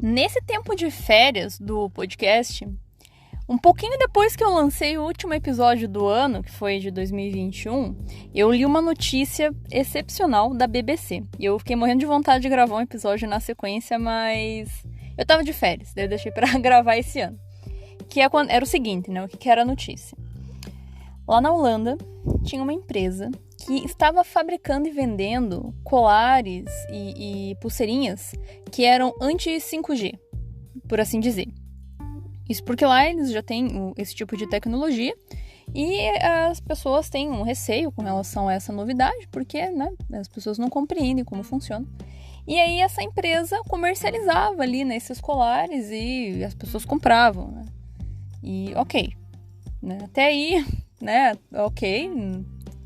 Nesse tempo de férias do podcast, um pouquinho depois que eu lancei o último episódio do ano, que foi de 2021, eu li uma notícia excepcional da BBC. E eu fiquei morrendo de vontade de gravar um episódio na sequência, mas eu tava de férias, daí eu deixei pra gravar esse ano. Era o seguinte, né? O que era a notícia? Lá na Holanda, tinha uma empresa que estava fabricando e vendendo colares e pulseirinhas que eram anti-5G, por assim dizer. Isso porque lá eles já têm esse tipo de tecnologia e as pessoas têm um receio com relação a essa novidade, porque né, as pessoas não compreendem como funciona. E aí essa empresa comercializava ali nesses colares e as pessoas compravam. Né? E ok, né? Até aí, né? Ok,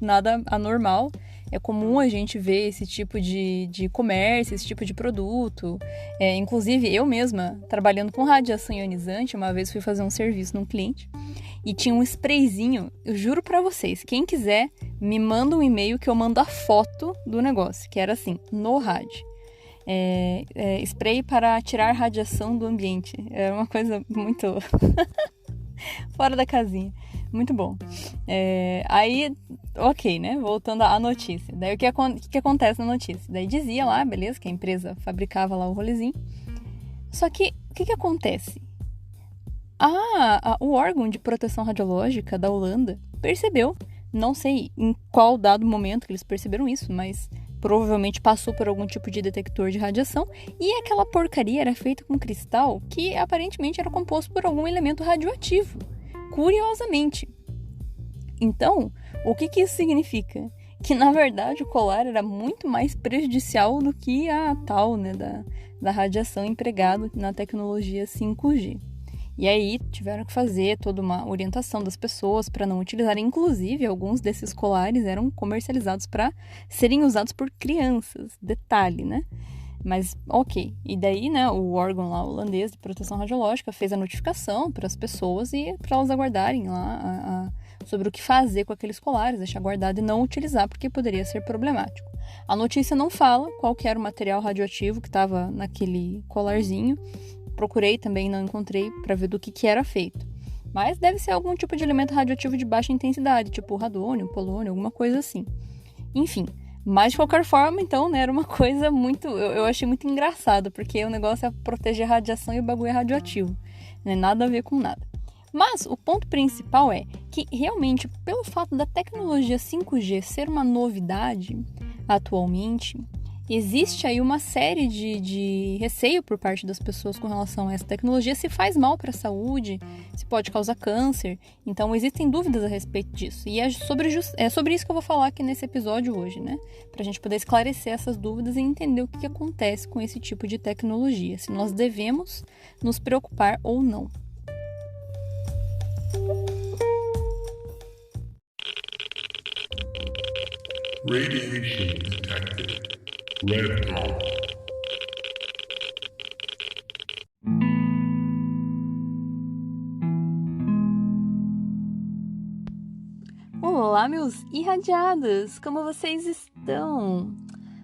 nada anormal. É comum a gente ver esse tipo de comércio, esse tipo de produto. Inclusive, eu mesma, trabalhando com radiação ionizante, uma vez fui fazer um serviço num cliente e tinha um sprayzinho. Eu juro pra vocês, quem quiser, me manda um e-mail que eu mando a foto do negócio, que era assim, NoRad. Spray para tirar radiação do ambiente. É uma coisa muito fora da casinha. Muito bom. Aí, ok, né? Voltando à notícia. Daí, o que acontece na notícia? Daí dizia lá, beleza, que a empresa fabricava lá o rolezinho. Só que, o que acontece? O órgão de proteção radiológica da Holanda percebeu, não sei em qual dado momento que eles perceberam isso, mas provavelmente passou por algum tipo de detector de radiação, e aquela porcaria era feita com cristal que aparentemente era composto por algum elemento radioativo. Curiosamente. Então, o que isso significa? Que, na verdade, o colar era muito mais prejudicial do que a tal, né, da radiação empregada na tecnologia 5G. E aí, tiveram que fazer toda uma orientação das pessoas para não utilizarem. Inclusive, alguns desses colares eram comercializados para serem usados por crianças. Detalhe, né? Mas, ok. E daí, né, o órgão lá holandês de proteção radiológica fez a notificação para as pessoas e para elas aguardarem lá sobre o que fazer com aqueles colares, deixar guardado e não utilizar, porque poderia ser problemático. A notícia não fala qual que era o material radioativo que estava naquele colarzinho. Procurei também, não encontrei para ver do que era feito. Mas deve ser algum tipo de elemento radioativo de baixa intensidade, tipo radônio, polônio, alguma coisa assim. Enfim. Mas, de qualquer forma, então, né, era uma coisa muito... Eu achei muito engraçado, porque o negócio é proteger a radiação e o bagulho é radioativo. Né? Nada a ver com nada. Mas o ponto principal é que, realmente, pelo fato da tecnologia 5G ser uma novidade atualmente, existe aí uma série de receio por parte das pessoas com relação a essa tecnologia, se faz mal para a saúde, se pode causar câncer. Então, existem dúvidas a respeito disso. E é sobre isso que eu vou falar aqui nesse episódio hoje, né? Para a gente poder esclarecer essas dúvidas e entender o que acontece com esse tipo de tecnologia, se nós devemos nos preocupar ou não. Radiation detected. Red dawn. Olá, meus irradiados! Como vocês estão?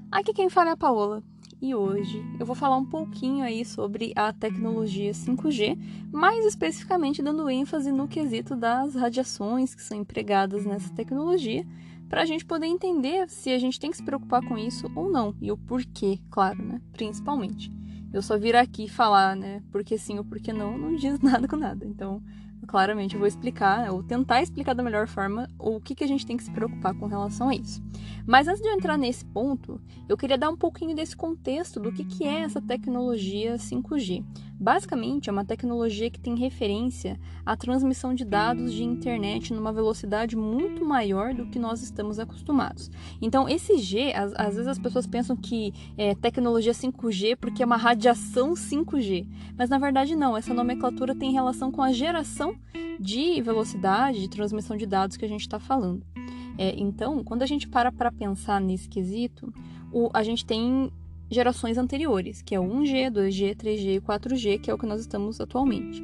Aqui quem fala é a Paola. E hoje eu vou falar um pouquinho aí sobre a tecnologia 5G, mais especificamente dando ênfase no quesito das radiações que são empregadas nessa tecnologia, para a gente poder entender se a gente tem que se preocupar com isso ou não, e o porquê, claro, né? Principalmente. Eu só vir aqui falar, né, porque sim ou porque não diz nada com nada. Então, claramente eu vou explicar, ou tentar explicar da melhor forma o que a gente tem que se preocupar com relação a isso. Mas antes de eu entrar nesse ponto, eu queria dar um pouquinho desse contexto do que é essa tecnologia 5G. Basicamente, é uma tecnologia que tem referência à transmissão de dados de internet numa velocidade muito maior do que nós estamos acostumados. Então, esse G, às vezes as pessoas pensam que é tecnologia 5G porque é uma radiação 5G. Mas, na verdade, não. Essa nomenclatura tem relação com a geração de velocidade de transmissão de dados que a gente está falando. Então, quando a gente para pensar nesse quesito, a gente tem gerações anteriores, que é o 1G, 2G, 3G e 4G, que é o que nós estamos atualmente.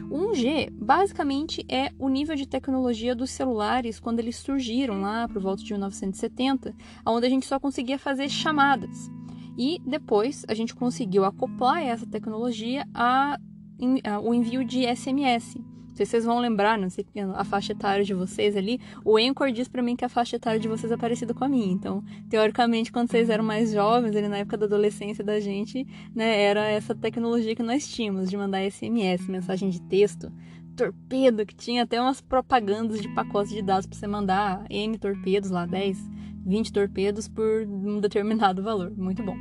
O 1G, basicamente, é o nível de tecnologia dos celulares quando eles surgiram lá por volta de 1970, onde a gente só conseguia fazer chamadas. E depois a gente conseguiu acoplar essa tecnologia ao envio de SMS. Não sei se vocês vão lembrar, não sei a faixa etária de vocês ali. O Anchor diz pra mim que a faixa etária de vocês é parecida com a minha. Então, teoricamente, quando vocês eram mais jovens, ali na época da adolescência da gente, né, era essa tecnologia que nós tínhamos de mandar SMS, mensagem de texto, torpedo, que tinha até umas propagandas de pacotes de dados pra você mandar N torpedos lá, 10, 20 torpedos por um determinado valor. Muito bom.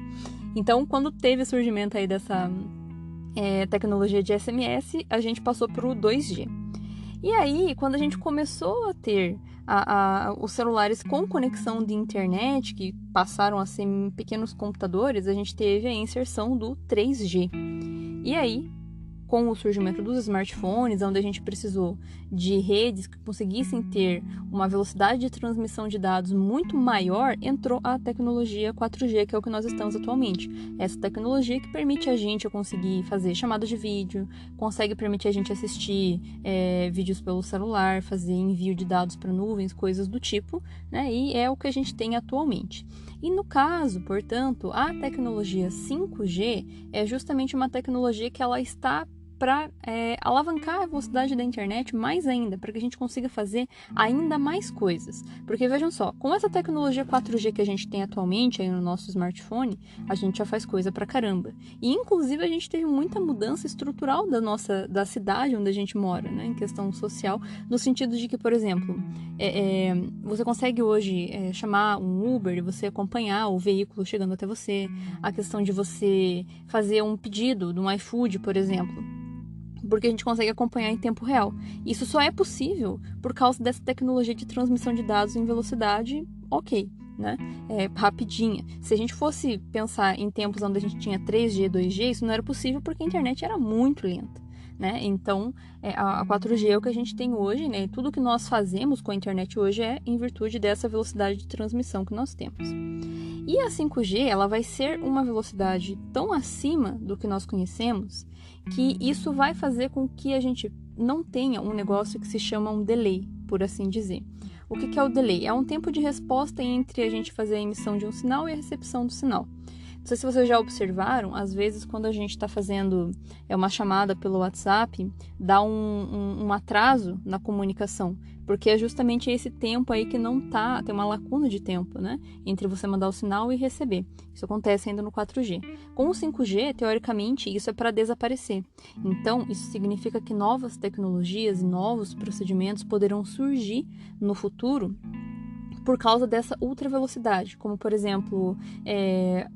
Então, quando teve o surgimento aí dessa tecnologia de SMS, a gente passou para o 2G. E aí, quando a gente começou a ter os celulares com conexão de internet, que passaram a ser pequenos computadores, a gente teve a inserção do 3G. E aí, com o surgimento dos smartphones, onde a gente precisou de redes que conseguissem ter uma velocidade de transmissão de dados muito maior, entrou a tecnologia 4G, que é o que nós estamos atualmente. Essa tecnologia que permite a gente conseguir fazer chamadas de vídeo, consegue permitir a gente assistir vídeos pelo celular, fazer envio de dados para nuvens, coisas do tipo, né? E é o que a gente tem atualmente. E no caso, portanto, a tecnologia 5G é justamente uma tecnologia que ela está para alavancar a velocidade da internet mais ainda, para que a gente consiga fazer ainda mais coisas. Porque vejam só, com essa tecnologia 4G que a gente tem atualmente aí no nosso smartphone, a gente já faz coisa pra caramba. E inclusive a gente teve muita mudança estrutural da cidade onde a gente mora, né, em questão social, no sentido de que, por exemplo, você consegue hoje chamar um Uber e você acompanhar o veículo chegando até você, a questão de você fazer um pedido de um iFood, por exemplo, porque a gente consegue acompanhar em tempo real. Isso só é possível por causa dessa tecnologia de transmissão de dados em velocidade né? Rapidinha. Se a gente fosse pensar em tempos onde a gente tinha 3G, 2G, isso não era possível porque a internet era muito lenta, né? Então, a 4G é o que a gente tem hoje, né? E tudo que nós fazemos com a internet hoje é em virtude dessa velocidade de transmissão que nós temos. E a 5G, ela vai ser uma velocidade tão acima do que nós conhecemos que isso vai fazer com que a gente não tenha um negócio que se chama um delay, por assim dizer. O que é o delay? É um tempo de resposta entre a gente fazer a emissão de um sinal e a recepção do sinal. Não sei se vocês já observaram, às vezes quando a gente está fazendo uma chamada pelo WhatsApp, dá um atraso na comunicação, porque é justamente esse tempo aí que não tem uma lacuna de tempo, né, entre você mandar o sinal e receber. Isso acontece ainda no 4G. Com o 5G, teoricamente, isso é para desaparecer. Então, isso significa que novas tecnologias e novos procedimentos poderão surgir no futuro por causa dessa ultra velocidade, como por exemplo,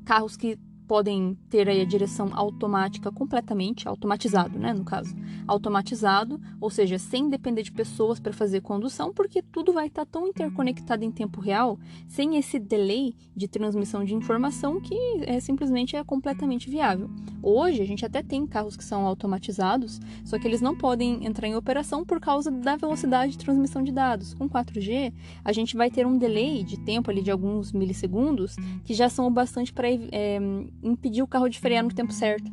carros que podem ter aí a direção automática completamente, automatizado, né, no caso, automatizado, ou seja, sem depender de pessoas para fazer condução, porque tudo vai estar tão interconectado em tempo real, sem esse delay de transmissão de informação que simplesmente é completamente viável. Hoje, a gente até tem carros que são automatizados, só que eles não podem entrar em operação por causa da velocidade de transmissão de dados. Com 4G, a gente vai ter um delay de tempo ali de alguns milissegundos, que já são o bastante para impedir o carro de frear no tempo certo.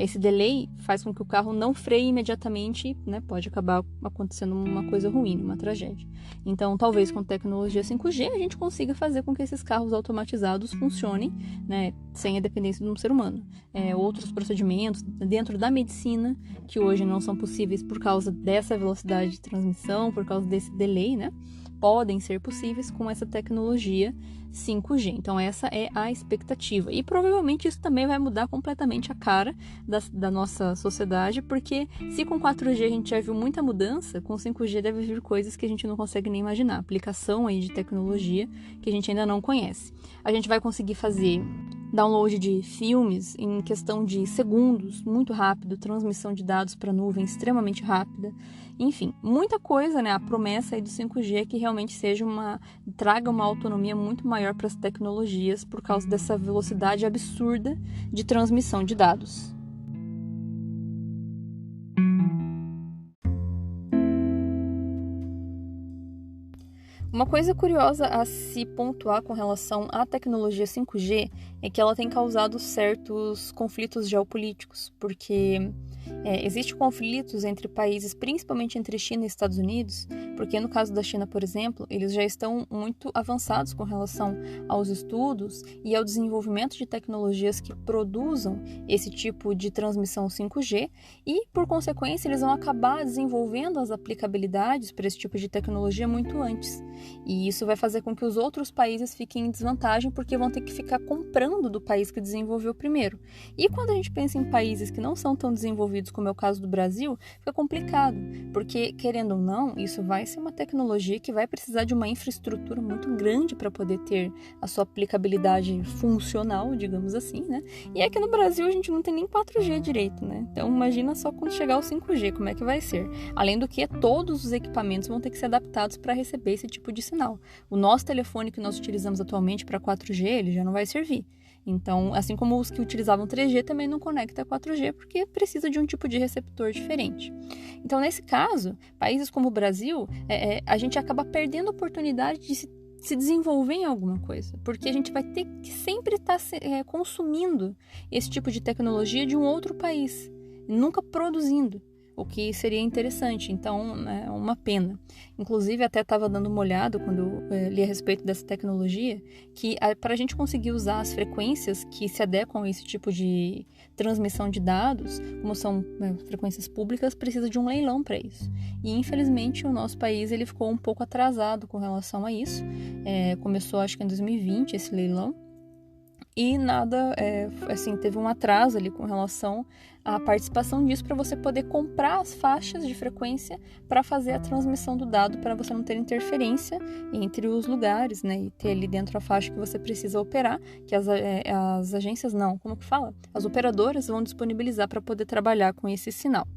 Esse delay faz com que o carro não freie imediatamente, né? Pode acabar acontecendo uma coisa ruim, uma tragédia. Então, talvez com tecnologia 5G a gente consiga fazer com que esses carros automatizados funcionem, né, sem a dependência de um ser humano. Outros procedimentos dentro da medicina, que hoje não são possíveis por causa dessa velocidade de transmissão, por causa desse delay, né, podem ser possíveis com essa tecnologia 5G. Então, essa é a expectativa. E provavelmente isso também vai mudar completamente a cara da nossa sociedade, porque se com 4G a gente já viu muita mudança, com 5G deve vir coisas que a gente não consegue nem imaginar. Aplicação aí de tecnologia que a gente ainda não conhece. A gente vai conseguir fazer download de filmes em questão de segundos, muito rápido, transmissão de dados para nuvem extremamente rápida. Enfim, muita coisa, né? A promessa aí do 5G é que realmente traga uma autonomia muito maior para as tecnologias por causa dessa velocidade absurda de transmissão de dados. Uma coisa curiosa a se pontuar com relação à tecnologia 5G é que ela tem causado certos conflitos geopolíticos, porque Existem conflitos entre países, principalmente entre China e Estados Unidos, porque no caso da China, por exemplo, eles já estão muito avançados com relação aos estudos e ao desenvolvimento de tecnologias que produzam esse tipo de transmissão 5G e, por consequência, eles vão acabar desenvolvendo as aplicabilidades para esse tipo de tecnologia muito antes. E isso vai fazer com que os outros países fiquem em desvantagem porque vão ter que ficar comprando do país que desenvolveu primeiro. E quando a gente pensa em países que não são tão desenvolvidos como é o caso do Brasil, fica complicado, porque, querendo ou não, isso vai ser uma tecnologia que vai precisar de uma infraestrutura muito grande para poder ter a sua aplicabilidade funcional, digamos assim, né? E aqui no Brasil a gente não tem nem 4G direito, né? Então imagina só quando chegar o 5G, como é que vai ser. Além do que, todos os equipamentos vão ter que ser adaptados para receber esse tipo de sinal. O nosso telefone que nós utilizamos atualmente para 4G, ele já não vai servir. Então, assim como os que utilizavam 3G também não conecta a 4G, porque precisa de um tipo de receptor diferente. Então, nesse caso, países como o Brasil, a gente acaba perdendo a oportunidade de se desenvolver em alguma coisa, porque a gente vai ter que sempre estar consumindo esse tipo de tecnologia de um outro país, nunca produzindo, o que seria interessante. Então, é uma pena. Inclusive, até estava dando uma olhada quando eu li a respeito dessa tecnologia, que para a gente conseguir usar as frequências que se adequam a esse tipo de transmissão de dados, como são frequências públicas, precisa de um leilão para isso. E, infelizmente, o nosso país ele ficou um pouco atrasado com relação a isso. Começou, acho que em 2020, esse leilão. E nada, teve um atraso ali com relação à participação disso para você poder comprar as faixas de frequência para fazer a transmissão do dado, para você não ter interferência entre os lugares, né? E ter ali dentro a faixa que você precisa operar, que as agências não, como que fala? As operadoras vão disponibilizar para poder trabalhar com esse sinal.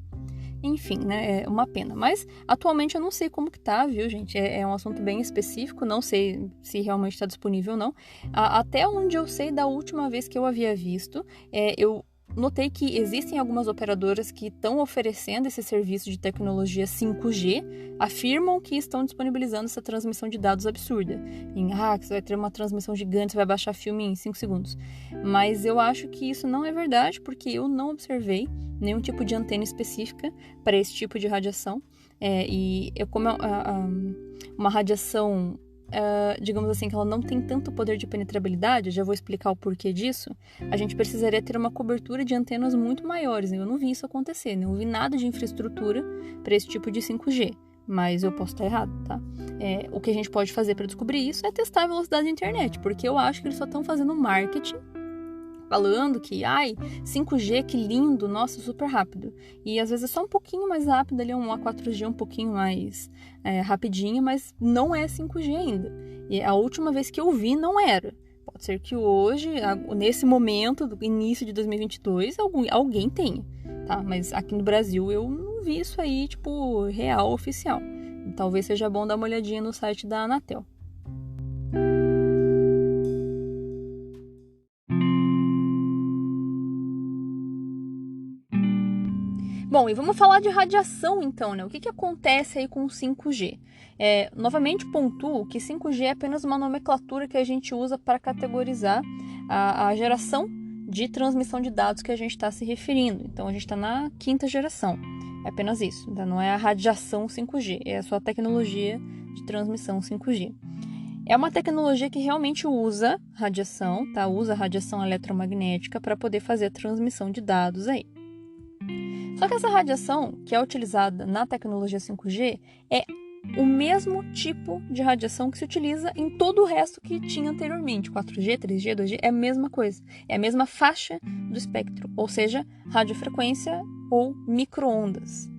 Enfim, né, é uma pena. Mas, atualmente, eu não sei como que tá, viu, gente? É um assunto bem específico, não sei se realmente está disponível ou não. Até onde eu sei, da última vez que eu havia visto, eu notei que existem algumas operadoras que estão oferecendo esse serviço de tecnologia 5G, afirmam que estão disponibilizando essa transmissão de dados absurda. Que você vai ter uma transmissão gigante, você vai baixar filme em 5 segundos. Mas eu acho que isso não é verdade, porque eu não observei nenhum tipo de antena específica para esse tipo de radiação. Como uma radiação, digamos assim, que ela não tem tanto poder de penetrabilidade, eu já vou explicar o porquê disso, a gente precisaria ter uma cobertura de antenas muito maiores. Eu não vi isso acontecer, não vi nada de infraestrutura para esse tipo de 5G. Mas eu posso estar errado, tá? O que a gente pode fazer para descobrir isso é testar a velocidade da internet, porque eu acho que eles só estão fazendo marketing, falando que, 5G, que lindo, nossa, super rápido. E às vezes é só um pouquinho mais rápido, ali uma 4G um pouquinho mais rapidinho, mas não é 5G ainda. E a última vez que eu vi não era. Pode ser que hoje, nesse momento, do início de 2022, alguém tenha, tá? Mas aqui no Brasil eu não vi isso aí, tipo, real, oficial. Talvez seja bom dar uma olhadinha no site da Anatel. Bom, e vamos falar de radiação então, né? O que acontece aí com o 5G? Novamente pontuo que 5G é apenas uma nomenclatura que a gente usa para categorizar a geração de transmissão de dados que a gente está se referindo. Então, a gente está na 5ª geração. É apenas isso, tá? Não é a radiação 5G, é a sua tecnologia de transmissão 5G. É uma tecnologia que realmente usa radiação, tá? Usa radiação eletromagnética para poder fazer a transmissão de dados aí. Só que essa radiação que é utilizada na tecnologia 5G é o mesmo tipo de radiação que se utiliza em todo o resto que tinha anteriormente. 4G, 3G, 2G, é a mesma coisa. É a mesma faixa do espectro, ou seja, radiofrequência ou micro-ondas.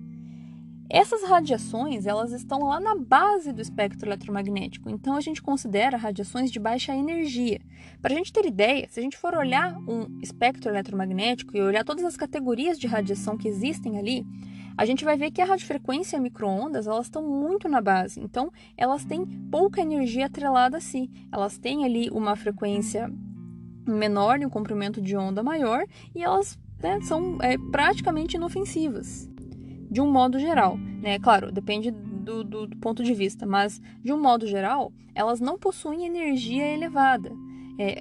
Essas radiações, elas estão lá na base do espectro eletromagnético, então a gente considera radiações de baixa energia. Para a gente ter ideia, se a gente for olhar um espectro eletromagnético e olhar todas as categorias de radiação que existem ali, a gente vai ver que a radiofrequência e a micro-ondas, elas estão muito na base, então elas têm pouca energia atrelada a si. Elas têm ali uma frequência menor e um comprimento de onda maior e elas são praticamente inofensivas. De um modo geral, né? Claro, depende do ponto de vista, mas de um modo geral, elas não possuem energia elevada.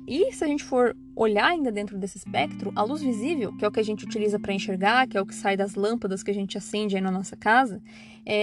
E se a gente for olhar ainda dentro desse espectro, a luz visível, que é o que a gente utiliza para enxergar, que é o que sai das lâmpadas que a gente acende aí na nossa casa,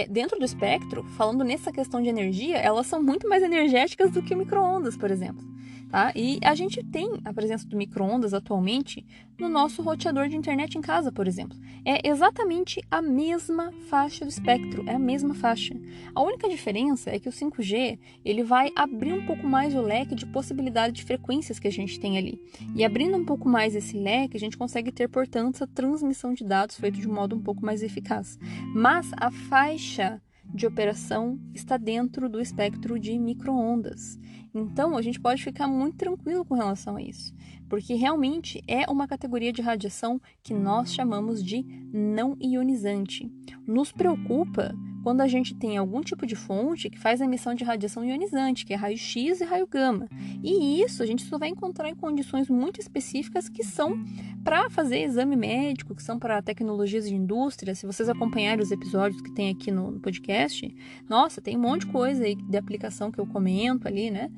dentro do espectro, falando nessa questão de energia, elas são muito mais energéticas do que o micro-ondas, por exemplo. Tá? E a gente tem a presença do micro-ondas atualmente no nosso roteador de internet em casa, por exemplo. É exatamente a mesma faixa do espectro, é a mesma faixa. A única diferença é que o 5G ele vai abrir um pouco mais o leque de possibilidade de frequências que a gente tem ali. E abrindo um pouco mais esse leque, a gente consegue ter, portanto, essa transmissão de dados feita de um modo um pouco mais eficaz. Mas a faixa de operação está dentro do espectro de micro-ondas. Então, a gente pode ficar muito tranquilo com relação a isso, porque realmente é uma categoria de radiação que nós chamamos de não ionizante. Nos preocupa quando a gente tem algum tipo de fonte que faz a emissão de radiação ionizante, que é raio-x e raio-gama. E isso a gente só vai encontrar em condições muito específicas que são para fazer exame médico, que são para tecnologias de indústria. Se vocês acompanharem os episódios que tem aqui no podcast, nossa, tem um monte de coisa aí de aplicação que eu comento ali, né?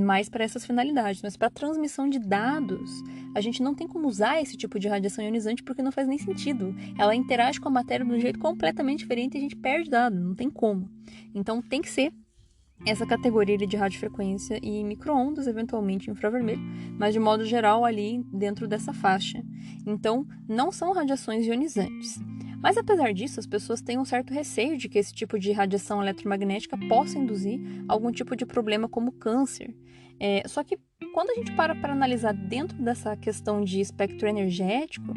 Mais para essas finalidades. Mas para transmissão de dados, a gente não tem como usar esse tipo de radiação ionizante porque não faz nem sentido. Ela interage com a matéria de um jeito completamente diferente e a gente perde dado, não tem como. Então tem que ser essa categoria de radiofrequência e micro-ondas, eventualmente infravermelho, mas de modo geral ali dentro dessa faixa. Então, não são radiações ionizantes. Mas apesar disso, as pessoas têm um certo receio de que esse tipo de radiação eletromagnética possa induzir algum tipo de problema como câncer. Só que quando a gente para analisar dentro dessa questão de espectro energético,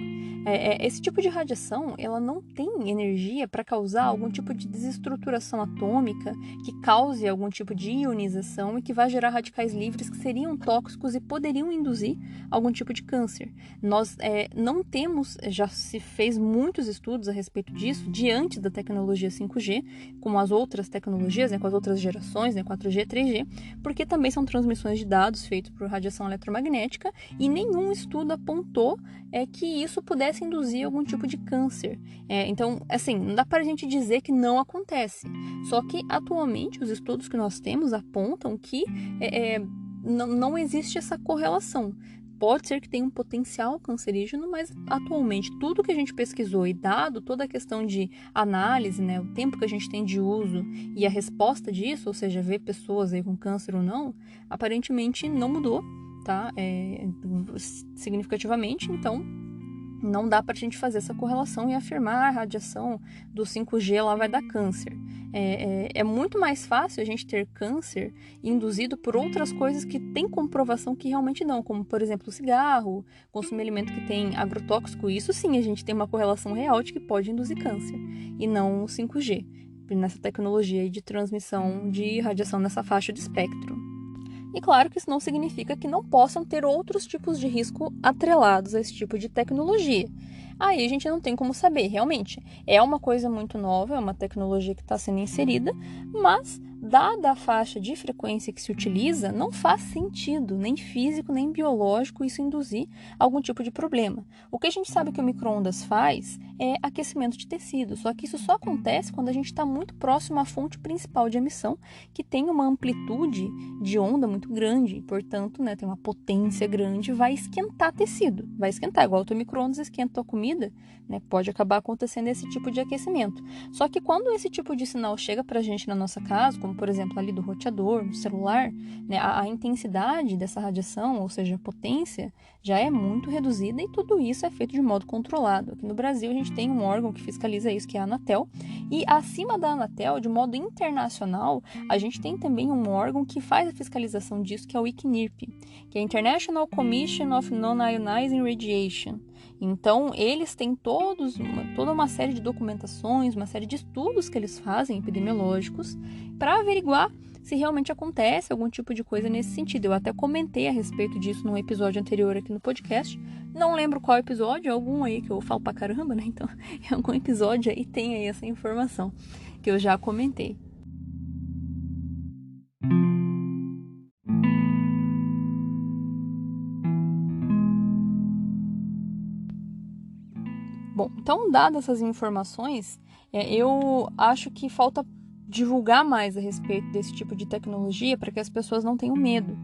esse tipo de radiação ela não tem energia para causar algum tipo de desestruturação atômica que cause algum tipo de ionização e que vai gerar radicais livres que seriam tóxicos e poderiam induzir algum tipo de câncer. Nós não temos, já se fez muitos estudos a respeito disso, diante da tecnologia 5G, como as outras tecnologias, com as outras gerações, 4G, 3G, porque também são transmissões de dados feitos por radiação eletromagnética e nenhum estudo apontou que isso pudesse induzir algum tipo de câncer. Então, assim, não dá para a gente dizer que não acontece. Só que, atualmente, os estudos que nós temos apontam que não existe essa correlação. Pode ser que tenha um potencial cancerígeno, mas atualmente tudo que a gente pesquisou e dado toda a questão de análise, o tempo que a gente tem de uso e a resposta disso, ou seja, ver pessoas aí com câncer ou não, aparentemente não mudou, tá? Significativamente, então não dá para a gente fazer essa correlação e afirmar a radiação do 5G lá vai dar câncer. É muito mais fácil a gente ter câncer induzido por outras coisas que tem comprovação que realmente não, como, por exemplo, o cigarro, consumir alimento que tem agrotóxico. Isso sim, a gente tem uma correlação real de que pode induzir câncer, e não o 5G, nessa tecnologia de transmissão de radiação nessa faixa de espectro. E claro que isso não significa que não possam ter outros tipos de risco atrelados a esse tipo de tecnologia. Aí a gente não tem como saber, realmente. É uma coisa muito nova, é uma tecnologia que está sendo inserida, mas, dada a faixa de frequência que se utiliza, não faz sentido, nem físico, nem biológico, isso induzir algum tipo de problema. O que a gente sabe que o micro-ondas faz é aquecimento de tecido, só que isso só acontece quando a gente está muito próximo à fonte principal de emissão, que tem uma amplitude de onda muito grande, portanto, tem uma potência grande, vai esquentar tecido, vai esquentar, igual o teu micro-ondas esquenta a comida, pode acabar acontecendo esse tipo de aquecimento. Só que quando esse tipo de sinal chega para a gente na nossa casa, como por exemplo ali do roteador, no celular, a intensidade dessa radiação, ou seja, a potência, já é muito reduzida e tudo isso é feito de modo controlado. Aqui no Brasil a gente tem um órgão que fiscaliza isso, que é a Anatel, e acima da Anatel, de modo internacional, a gente tem também um órgão que faz a fiscalização disso, que é o ICNIRP, que é a International Commission of Non-Ionizing Radiation. Então, eles têm toda uma série de documentações, uma série de estudos que eles fazem, epidemiológicos, para averiguar se realmente acontece algum tipo de coisa nesse sentido. Eu até comentei a respeito disso num episódio anterior aqui no podcast. Não lembro qual episódio, algum aí que eu falo pra caramba, Então, em algum episódio aí tem aí essa informação que eu já comentei. Bom, então, dadas essas informações, eu acho que falta divulgar mais a respeito desse tipo de tecnologia para que as pessoas não tenham medo,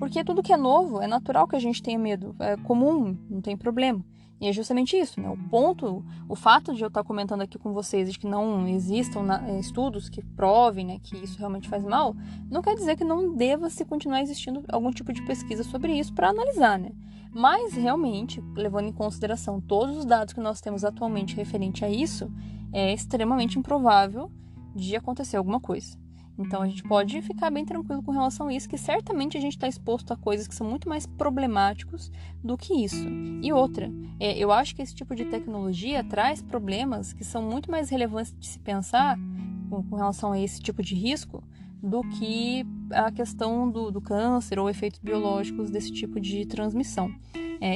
Porque tudo que é novo, é natural que a gente tenha medo, é comum, não tem problema. E é justamente isso, né? O fato de eu estar comentando aqui com vocês de que não existam estudos que provem, né, que isso realmente faz mal, não quer dizer que não deva se continuar existindo algum tipo de pesquisa sobre isso para analisar, né? Mas, realmente, levando em consideração todos os dados que nós temos atualmente referente a isso, é extremamente improvável de acontecer alguma coisa. Então, a gente pode ficar bem tranquilo com relação a isso, que certamente a gente está exposto a coisas que são muito mais problemáticos do que isso. E outra, eu acho que esse tipo de tecnologia traz problemas que são muito mais relevantes de se pensar com relação a esse tipo de risco do que a questão do câncer ou efeitos biológicos desse tipo de transmissão.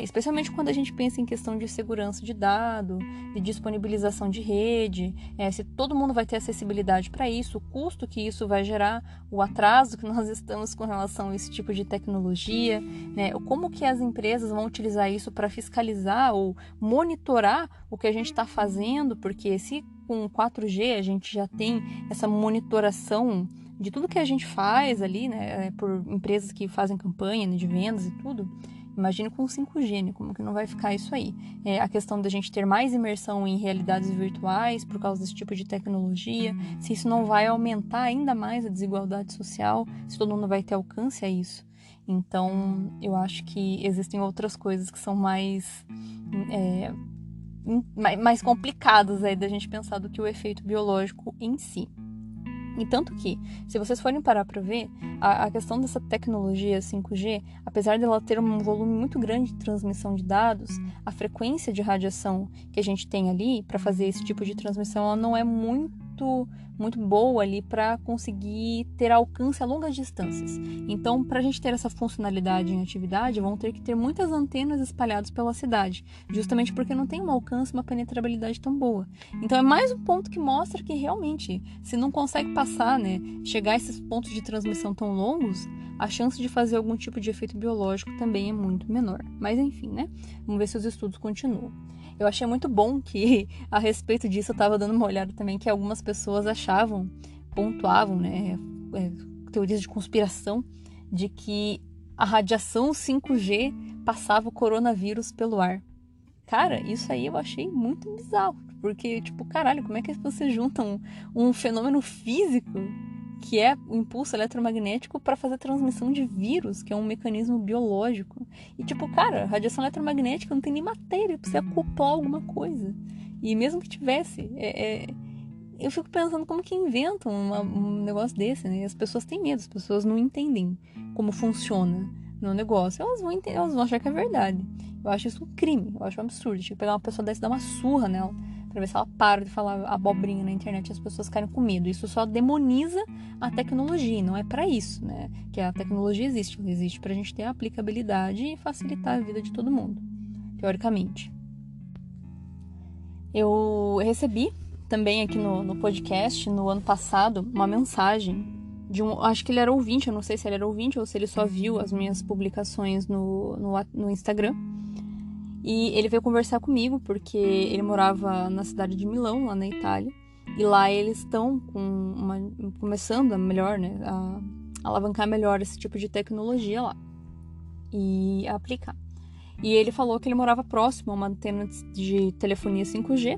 Especialmente quando a gente pensa em questão de segurança de dado, de disponibilização de rede, se todo mundo vai ter acessibilidade para isso, o custo que isso vai gerar, o atraso que nós estamos com relação a esse tipo de tecnologia, né, como que as empresas vão utilizar isso para fiscalizar ou monitorar o que a gente está fazendo, porque se com 4G a gente já tem essa monitoração de tudo que a gente faz ali, né, por empresas que fazem campanha, né, de vendas e tudo. Imagine com 5G, né? Como que não vai ficar isso aí? A questão da gente ter mais imersão em realidades virtuais por causa desse tipo de tecnologia, se isso não vai aumentar ainda mais a desigualdade social, se todo mundo vai ter alcance a isso. Então, eu acho que existem outras coisas que são mais complicadas aí da gente pensar do que o efeito biológico em si. E tanto que, se vocês forem parar para ver, a questão dessa tecnologia 5G, apesar dela ter um volume muito grande de transmissão de dados, a frequência de radiação que a gente tem ali para fazer esse tipo de transmissão, ela não é muito boa ali para conseguir ter alcance a longas distâncias. Então, para a gente ter essa funcionalidade em atividade, vão ter que ter muitas antenas espalhadas pela cidade, justamente porque não tem um alcance, uma penetrabilidade tão boa. Então, é mais um ponto que mostra que realmente, se não consegue passar, né, chegar a esses pontos de transmissão tão longos, a chance de fazer algum tipo de efeito biológico também é muito menor. Mas enfim, né? Vamos ver se os estudos continuam. Eu achei muito bom que, a respeito disso, eu estava dando uma olhada também, que algumas pessoas pontuavam, né, teorias de conspiração, de que a radiação 5G passava o coronavírus pelo ar. Cara, isso aí eu achei muito bizarro, porque, caralho, como é que você junta um fenômeno físico, que é o impulso eletromagnético, para fazer transmissão de vírus, que é um mecanismo biológico. E, cara, radiação eletromagnética não tem nem matéria pra você acoplar alguma coisa. E mesmo que tivesse, eu fico pensando como que inventam um negócio desse, né? E as pessoas têm medo, as pessoas não entendem como funciona no negócio. Elas vão achar que é verdade. Eu acho isso um crime, eu acho um absurdo. Tinha que pegar uma pessoa dessa e dar uma surra nela, pra ver se ela para de falar abobrinha na internet e as pessoas ficarem com medo. Isso só demoniza a tecnologia, não é pra isso, né? Que a tecnologia existe pra gente ter a aplicabilidade e facilitar a vida de todo mundo, teoricamente. Eu recebi também aqui no podcast, no ano passado, uma mensagem de acho que ele era ouvinte, eu não sei se ele era ouvinte ou se ele só viu as minhas publicações no Instagram. E ele veio conversar comigo porque ele morava na cidade de Milão, lá na Itália. E lá eles estão começando a melhor, né, a alavancar melhor esse tipo de tecnologia lá e a aplicar. E ele falou que ele morava próximo a uma antena de telefonia 5G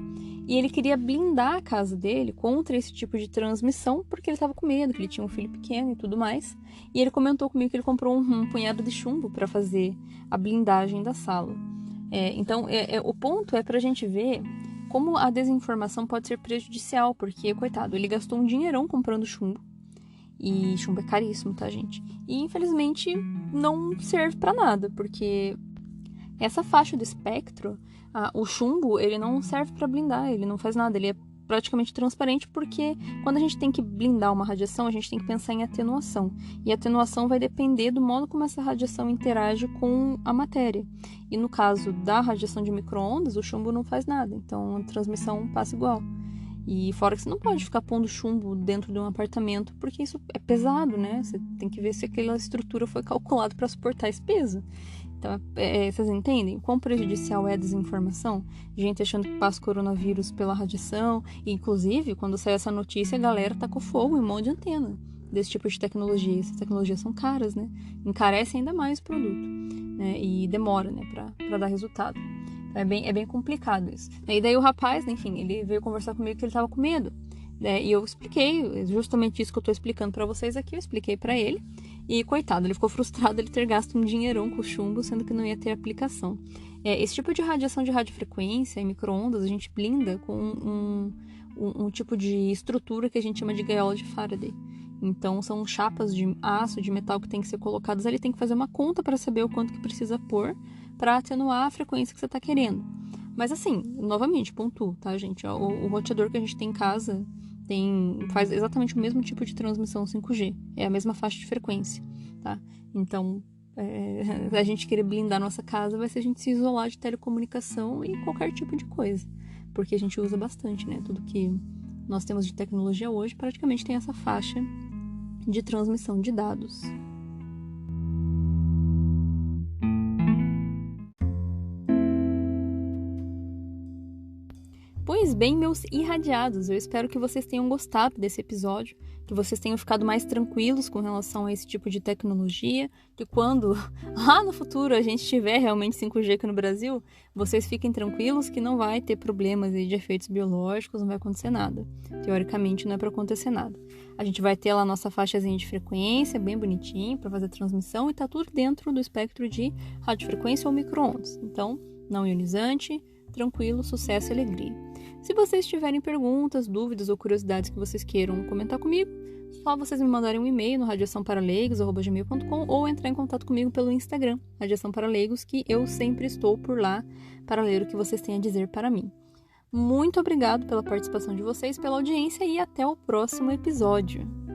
e ele queria blindar a casa dele contra esse tipo de transmissão porque ele estava com medo, que ele tinha um filho pequeno e tudo mais. E ele comentou comigo que ele comprou um punhado de chumbo para fazer a blindagem da sala. Então, o ponto é pra gente ver como a desinformação pode ser prejudicial, porque, coitado, ele gastou um dinheirão comprando chumbo, e chumbo é caríssimo, tá, gente? E, infelizmente, não serve pra nada, porque essa faixa do espectro, o chumbo, ele não serve pra blindar, ele não faz nada, ele é praticamente transparente, porque quando a gente tem que blindar uma radiação, a gente tem que pensar em atenuação. E a atenuação vai depender do modo como essa radiação interage com a matéria. E no caso da radiação de micro-ondas, o chumbo não faz nada, então a transmissão passa igual. E fora que você não pode ficar pondo chumbo dentro de um apartamento, porque isso é pesado, né? Você tem que ver se aquela estrutura foi calculada para suportar esse peso. Então, vocês entendem quão prejudicial é a desinformação? Gente achando que passa coronavírus pela radiação. E, inclusive, quando saiu essa notícia, a galera tacou fogo em um monte de antena. desse tipo de tecnologia. Essas tecnologias são caras, né? Encarece ainda mais o produto, né? E demora, né, pra dar resultado. Então é bem complicado isso. E daí o rapaz, né, enfim, ele veio conversar comigo que ele tava com medo. E eu expliquei, justamente isso que eu tô explicando pra vocês aqui, eu expliquei pra ele. E coitado, ele ficou frustrado ele ter gasto um dinheirão com o chumbo, sendo que não ia ter aplicação. Esse tipo de radiação de radiofrequência e micro-ondas, a gente blinda com um tipo de estrutura que a gente chama de gaiola de Faraday. Então, são chapas de aço, de metal que tem que ser colocadas ali, tem que fazer uma conta para saber o quanto que precisa pôr para atenuar a frequência que você está querendo. Mas assim, novamente, pontuo, tá, gente? O roteador que a gente tem em casa faz exatamente o mesmo tipo de transmissão 5G. É a mesma faixa de frequência, tá? Então, a gente querer blindar nossa casa vai ser a gente se isolar de telecomunicação e qualquer tipo de coisa. Porque a gente usa bastante, né? Tudo que nós temos de tecnologia hoje praticamente tem essa faixa de transmissão de dados. Pois bem, meus irradiados, eu espero que vocês tenham gostado desse episódio, que vocês tenham ficado mais tranquilos com relação a esse tipo de tecnologia, que quando lá no futuro a gente tiver realmente 5G aqui no Brasil, vocês fiquem tranquilos que não vai ter problemas de efeitos biológicos, não vai acontecer nada. Teoricamente não é para acontecer nada. A gente vai ter lá a nossa faixazinha de frequência, bem bonitinho, para fazer transmissão, e tá tudo dentro do espectro de radiofrequência ou micro-ondas. Então, não ionizante, tranquilo, sucesso e alegria. Se vocês tiverem perguntas, dúvidas ou curiosidades que vocês queiram comentar comigo, só vocês me mandarem um e-mail no radiaçãoparaleigos@gmail.com ou entrar em contato comigo pelo Instagram, Radiação para Leigos, que eu sempre estou por lá para ler o que vocês têm a dizer para mim. Muito obrigado pela participação de vocês, pela audiência e até o próximo episódio.